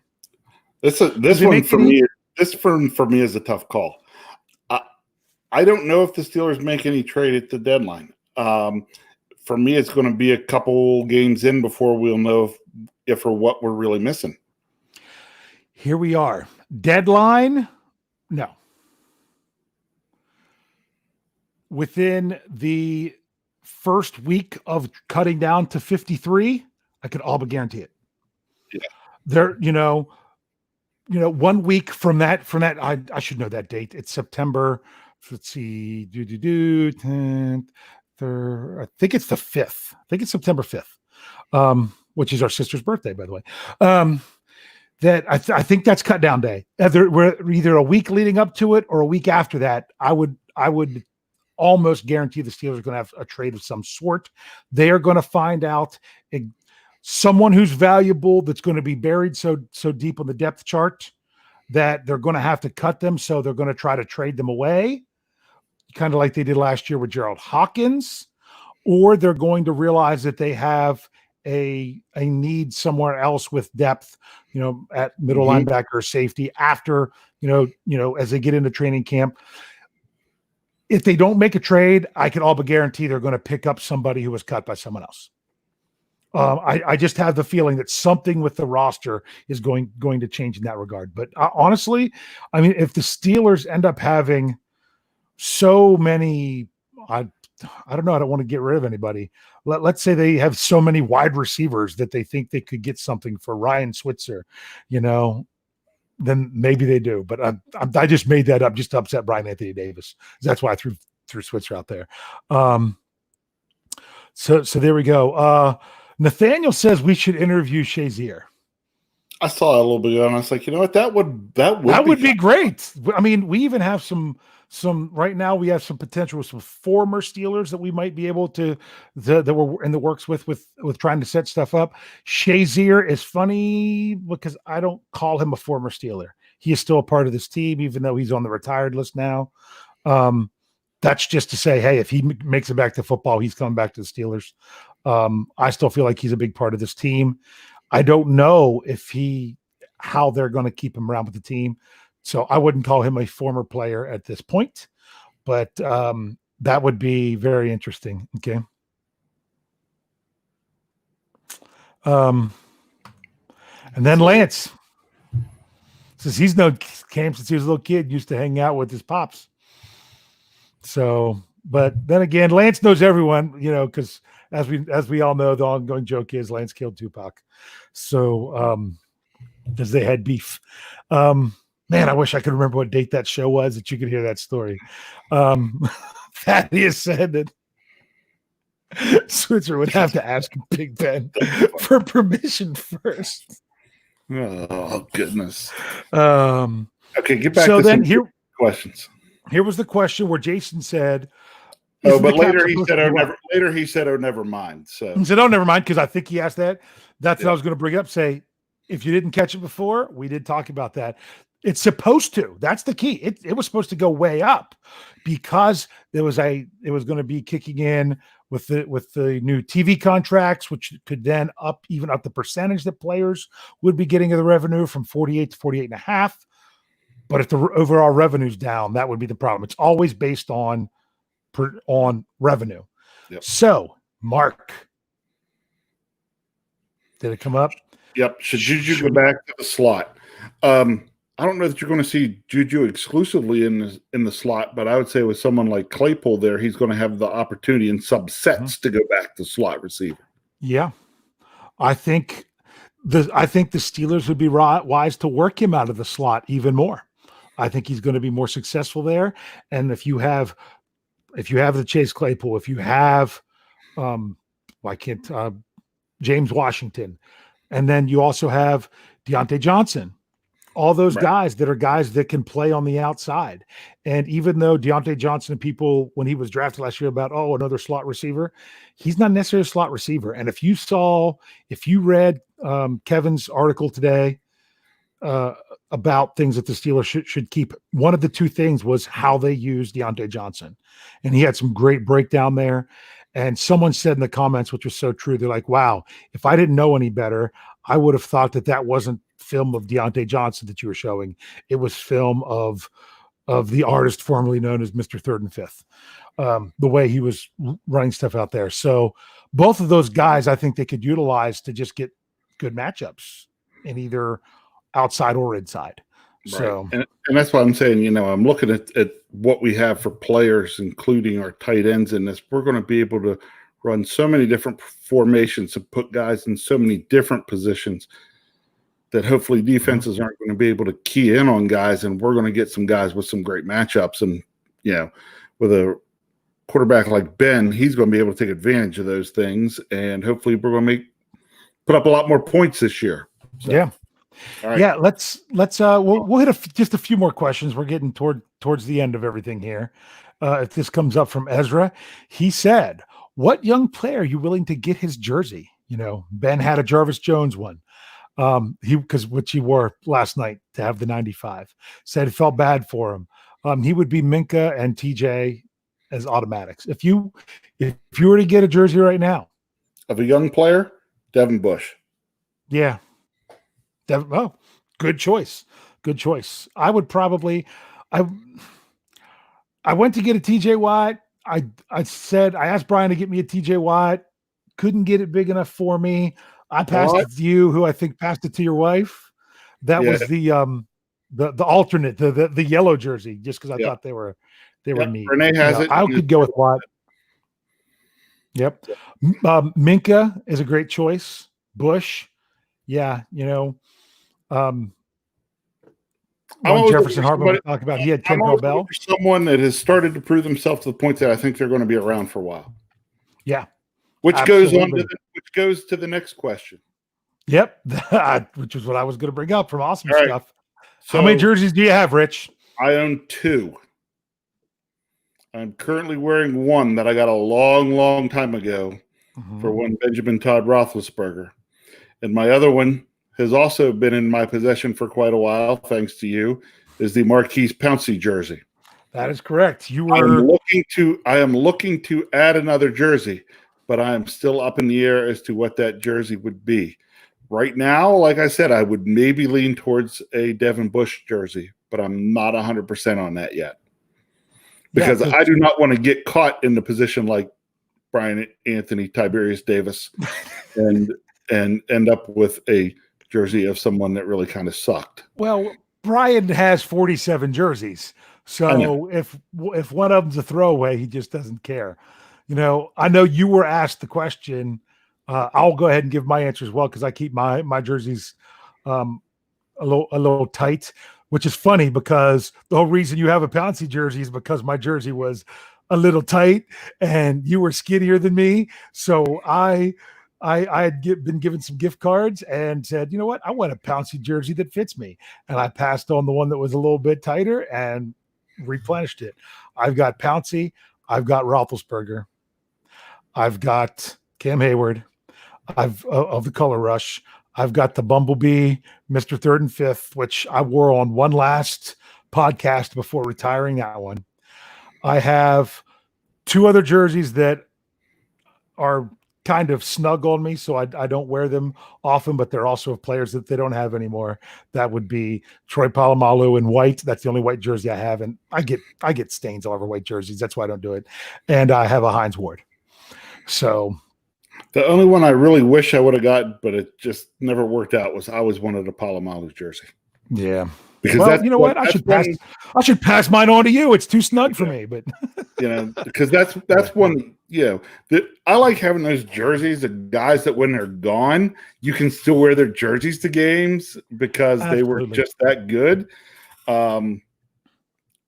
This one for me is a tough call. I don't know if the Steelers make any trade at the deadline. For me, it's going to be a couple games in before we'll know if or what we're really missing. Here we are. Deadline? No. Within the first week of cutting down to 53, I could all but guarantee it. Yeah. There, 1 week from that, I should know that date. It's September. Let's see. 10th, I think it's the 5th. I think it's September 5th, which is our sister's birthday, by the way. That I think that's cut down day. We're either a week leading up to it or a week after that. I would almost guarantee the Steelers are going to have a trade of some sort. They are going to find out someone who's valuable that's going to be buried so deep on the depth chart that they're going to have to cut them. So they're going to try to trade them away, kind of like they did last year with Gerald Hawkins, or they're going to realize that they have a need somewhere else with depth, at middle linebacker, safety after, as they get into training camp. If they don't make a trade, I can all but guarantee they're going to pick up somebody who was cut by someone else. I just have the feeling that something with the roster is going to change in that regard. But honestly, I mean, if the Steelers end up having so many, I don't know, I don't want to get rid of anybody. Let's say they have so many wide receivers that they think they could get something for Ryan Switzer, then maybe they do. But I just made that up just to upset Brian Anthony Davis. That's why I threw Switzer out there. So there we go. Nathaniel says we should interview Shazier. I saw it a little bit ago, and I was like, you know what? That would be great. I mean, we even have some right now. We have some potential with some former Steelers that we might be able to that we're in the works with trying to set stuff up. Shazier is funny because I don't call him a former Steeler. He is still a part of this team, even though he's on the retired list now. That's just to say, hey, if he makes it back to football, he's coming back to the Steelers. I still feel like he's a big part of this team. I don't know how they're going to keep him around with the team. So I wouldn't call him a former player at this point, but that would be very interesting. Okay. And then Lance, since he's known Cam since he was a little kid, used to hang out with his pops. So, but then again, Lance knows everyone, because as we all know, the ongoing joke is Lance killed Tupac. So, because they had beef. Man, I wish I could remember what date that show was that you could hear that story. Thaddeus said that Switzer would have to ask Big Ben for permission first. Oh goodness. Okay, get back to some questions. Here was the question where Jason said, but later he said, "Oh, never mind." So he said, "Oh, never mind," because I think he asked that. That's what I was going to bring up. Say, if you didn't catch it before, we did talk about that. It's supposed to. That's the key. It was supposed to go way up because it was going to be kicking in with the new TV contracts, which could then even up the percentage that players would be getting of the revenue from 48 to 48.5. But if the overall revenue's down, that would be the problem. It's always based on revenue. Yep. So, Mark, did it come up? Yep. Should JuJu go back to the slot? I don't know that you're going to see JuJu exclusively in the slot, but I would say with someone like Claypool there, he's going to have the opportunity in subsets to go back to slot receiver. Yeah, I think the Steelers would be wise to work him out of the slot even more. I think he's going to be more successful there. And if you have the Chase Claypool, if you have James Washington, and then you also have Deontay Johnson. All those guys that can play on the outside. And even though Deontay Johnson, people, when he was drafted last year about, another slot receiver, he's not necessarily a slot receiver. And if you read Kevin's article today about things that the Steelers should keep, one of the two things was how they use Deontay Johnson. And he had some great breakdown there. And someone said in the comments, which was so true, they're like, wow, if I didn't know any better, I would have thought that wasn't film of Deontay Johnson that you were showing. It was film of the artist formerly known as Mr. Third and Fifth, the way he was running stuff out there. So both of those guys, I think they could utilize to just get good matchups in either outside or inside. Right. So, and that's why I'm saying, I'm looking at what we have for players, including our tight ends in this. We're going to be able to run so many different formations and put guys in so many different positions that hopefully defenses aren't going to be able to key in on guys, and we're going to get some guys with some great matchups. And, with a quarterback like Ben, he's going to be able to take advantage of those things, and hopefully we're going to put up a lot more points this year. So, yeah. All right. Yeah, let's we'll hit just a few more questions. We're getting towards the end of everything here. If this comes up from Ezra, he said, "What young player are you willing to get his jersey?" Ben had a Jarvis Jones one. Which he wore last night to have the 95, said it felt bad for him. He would be Minka and TJ as automatics. If you were to get a jersey right now of a young player, Devin Bush. Yeah. Good choice. Good choice. I would probably, I went to get a TJ Watt. I asked Brian to get me a TJ Watt. Couldn't get it big enough for me. I passed it to you, who I think passed it to your wife. That was the alternate, the yellow jersey, just because I thought they were neat. Renee has it. I could go with Watt. Yep. Minka is a great choice. Bush, Jefferson Hartman we talk about. He had Kentrell Bell. Someone that has started to prove themselves to the point that I think they're going to be around for a while. Yeah. Which goes to the next question. Yep, which is what I was going to bring up from Awesome All Stuff. Right. So how many jerseys do you have, Rich? I own 2. I'm currently wearing one that I got a long, long time ago for one Benjamin Todd Roethlisberger. And my other one has also been in my possession for quite a while, thanks to you, is the Marquise Pouncey jersey. That is correct. I am looking to add another jersey, but I am still up in the air as to what that jersey would be. Right now, like I said, I would maybe lean towards a Devin Bush jersey, but I'm not 100% on that yet. Because I do not want to get caught in the position like Brian Anthony, Tiberius Davis, and end up with a jersey of someone that really kind of sucked. Well, Brian has 47 jerseys. So if one of them's a throwaway, he just doesn't care. I know you were asked the question. I'll go ahead and give my answer as well, because I keep my jerseys a little tight, which is funny because the whole reason you have a Pouncey jersey is because my jersey was a little tight and you were skinnier than me. So I had been given some gift cards and said, you know what? I want a Pouncey jersey that fits me. And I passed on the one that was a little bit tighter and replenished it. I've got Pouncey. I've got Roethlisberger. I've got Cam Hayward. Of the Color Rush. I've got the Bumblebee, Mr. Third and Fifth, which I wore on one last podcast before retiring that one. I have two other jerseys that are kind of snug on me, so I don't wear them often, but they're also of players that they don't have anymore. That would be Troy Polamalu in white. That's the only white jersey I have, and I get stains all over white jerseys. That's why I don't do it. And I have a Heinz Ward. So the only one I really wish I would have gotten, but it just never worked out, was I always wanted a Polamalu jersey. Yeah. Because you know what? I should pass mine on to you. It's too snug for me, but because that's one, that I like having those jerseys of guys that when they're gone, you can still wear their jerseys to games because they were just that good. And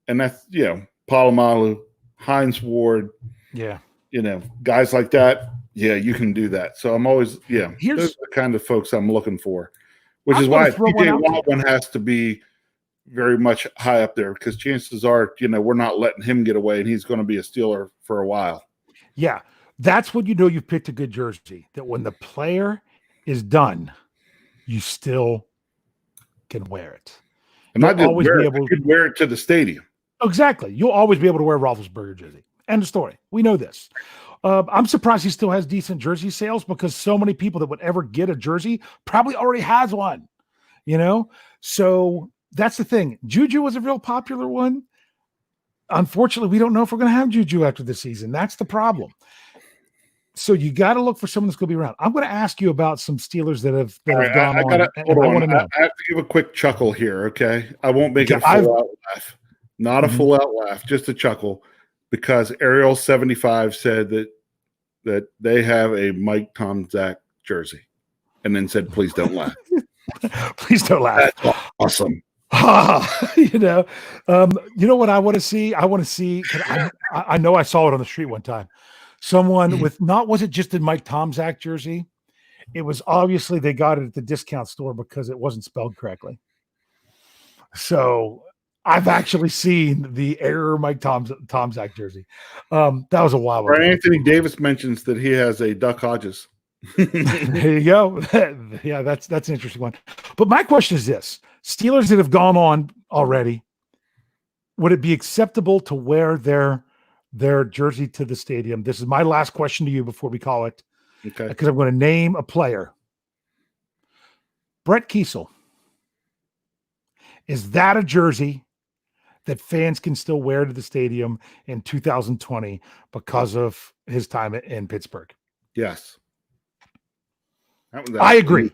that's, Polamalu, Heinz Ward, guys like that. Yeah, you can do that. So I'm always, those are the kind of folks I'm looking for, which is why TJ Watt one has to be very much high up there, because chances are, we're not letting him get away, and he's going to be a Steeler for a while. Yeah, that's when you've picked a good jersey, that when the player is done, you still can wear it. And not just wear it, you could wear it to the stadium. Exactly. You'll always be able to wear a Roethlisberger jersey. End of story. We know this. I'm surprised he still has decent jersey sales, because so many people that would ever get a jersey probably already has one, So that's the thing. JuJu was a real popular one. Unfortunately, we don't know if we're going to have JuJu after the season. That's the problem. So you got to look for someone that's going to be around. I'm going to ask you about some Steelers that have gone on. I have to give a quick chuckle here, okay? I won't make it a full-out laugh. Not a full-out laugh, just a chuckle. Because Ariel 75 said that they have a Mike Tomczak jersey, and then said, "Please don't laugh." Please don't laugh. That's awesome. You know what I want to see? I want to see. I know I saw it on the street one time. Someone with was it just a Mike Tomczak jersey? It was obviously they got it at the discount store because it wasn't spelled correctly. So I've actually seen the error Mike Tomczak jersey. That was a while ago. Anthony Davis mentions that he has a Duck Hodges. There you go. Yeah, that's an interesting one. But my question is this: Steelers that have gone on already, would it be acceptable to wear their jersey to the stadium? This is my last question to you before we call it. Okay. Because I'm going to name a player. Brett Kiesel. Is that a jersey that fans can still wear to the stadium in 2020 because of his time in Pittsburgh? Yes. I agree.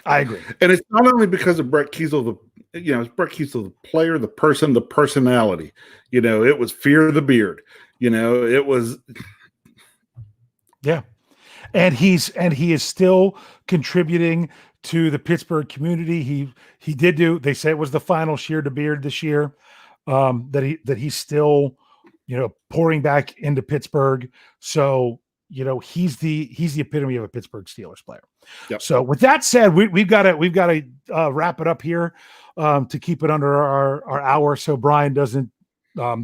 And it's not only because of Brett Kiesel, it's Brett Kiesel, the player, the person, the personality. It was Fear of the Beard. It was. Yeah. And he is still contributing to the Pittsburgh community. He did they say it was the final shear to beard this year. That he's still, pouring back into Pittsburgh. So, he's the epitome of a Pittsburgh Steelers player. Yep. So with that said, we've got to wrap it up here to keep it under our hour, so Brian doesn't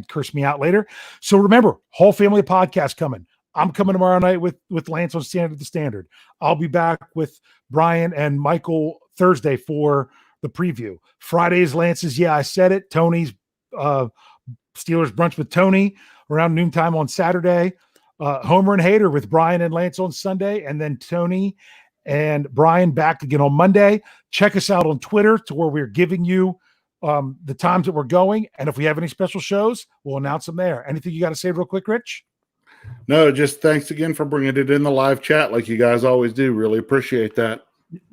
curse me out later. So remember, whole family podcast coming. I'm coming tomorrow night with Lance on Standard the Standard. I'll be back with Brian and Michael Thursday for the preview. Friday's Lance's Yeah I Said It. Tony's Steelers Brunch with Tony around noontime on Saturday. Homer and Hater with Brian and Lance on Sunday, and then Tony and Brian back again on Monday. Check us out on Twitter to where we're giving you the times that we're going. And if we have any special shows, we'll announce them there. Anything you got to say real quick, Rich? No, just thanks again for bringing it in the live chat like you guys always do. Really appreciate that.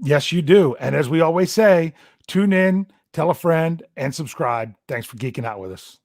Yes, you do. And as we always say, tune in, tell a friend, and subscribe. Thanks for geeking out with us.